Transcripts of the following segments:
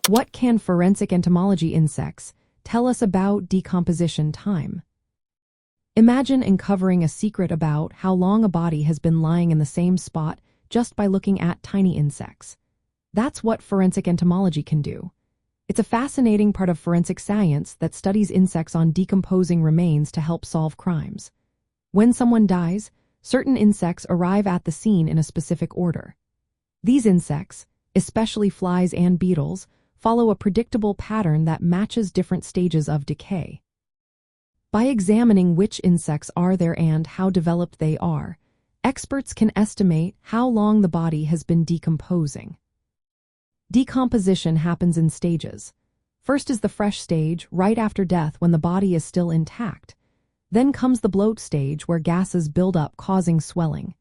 What can forensic entomology insects tell us about decomposition time? Imagine uncovering a secret about how long a body has been lying in the same spot just by looking at tiny insects. That's what forensic entomology can do. It's a fascinating part of forensic science that studies insects on decomposing remains to help solve crimes. When someone dies, certain insects arrive at the scene in a specific order. These insects, especially flies and beetles, follow a predictable pattern that matches different stages of decay. By examining which insects are there and how developed they are, experts can estimate how long the body has been decomposing. Decomposition happens in stages. First is the fresh stage, right after death when the body is still intact. Then comes the bloat stage, where gases build up causing swelling.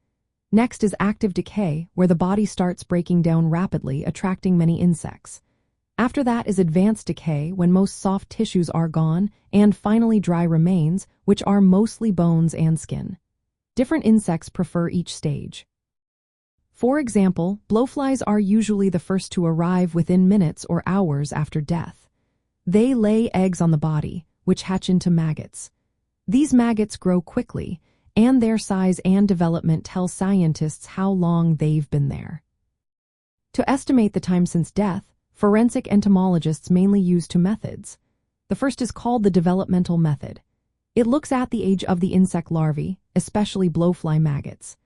Next is active decay, where the body starts breaking down rapidly, attracting many insects. After that is advanced decay, when most soft tissues are gone, and finally dry remains, which are mostly bones and skin. Different insects prefer each stage. For example, blowflies are usually the first to arrive within minutes or hours after death. They lay eggs on the body, which hatch into maggots. These maggots grow quickly, and their size and development tell scientists how long they've been there. To estimate the time since death, forensic entomologists mainly use two methods. The first is called the developmental method. It looks at the age of the insect larvae, especially blowfly maggots.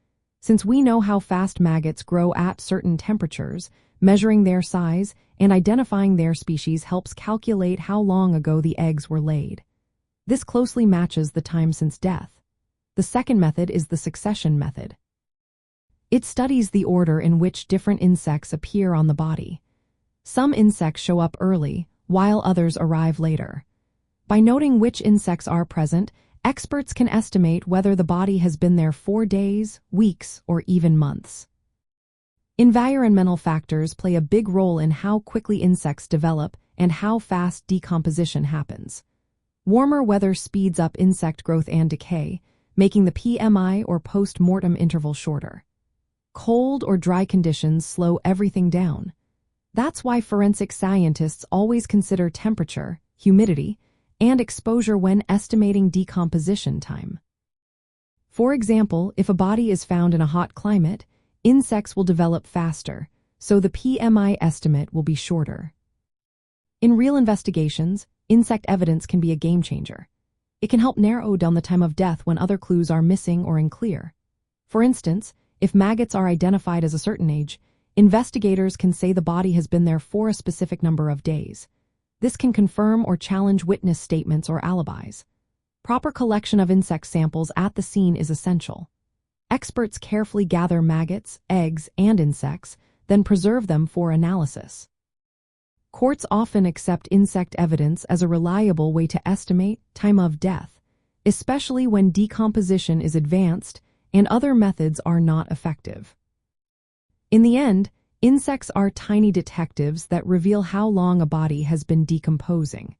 Since we know how fast maggots grow at certain temperatures, measuring their size and identifying their species helps calculate how long ago the eggs were laid. This closely matches the time since death. The second method is the succession method. It studies the order in which different insects appear on the body. Some insects show up early, while others arrive later. By noting which insects are present, experts can estimate whether the body has been there 4 days, weeks, or even months. Environmental factors play a big role in how quickly insects develop and how fast decomposition happens. Warmer weather speeds up insect growth and decay, making the PMI or post-mortem interval shorter. Cold or dry conditions slow everything down. That's why forensic scientists always consider temperature, humidity, and exposure when estimating decomposition time. For example, if a body is found in a hot climate, insects will develop faster, so the PMI estimate will be shorter. In real investigations, insect evidence can be a game changer. It can help narrow down the time of death when other clues are missing or unclear. For instance, if maggots are identified as a certain age, investigators can say the body has been there for a specific number of days. This can confirm or challenge witness statements or alibis. Proper collection of insect samples at the scene is essential. Experts carefully gather maggots, eggs, and insects, then preserve them for analysis. Courts often accept insect evidence as a reliable way to estimate time of death, especially when decomposition is advanced and other methods are not effective. In the end, insects are tiny detectives that reveal how long a body has been decomposing.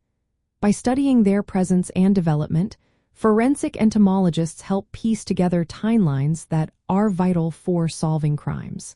By studying their presence and development, forensic entomologists help piece together timelines that are vital for solving crimes.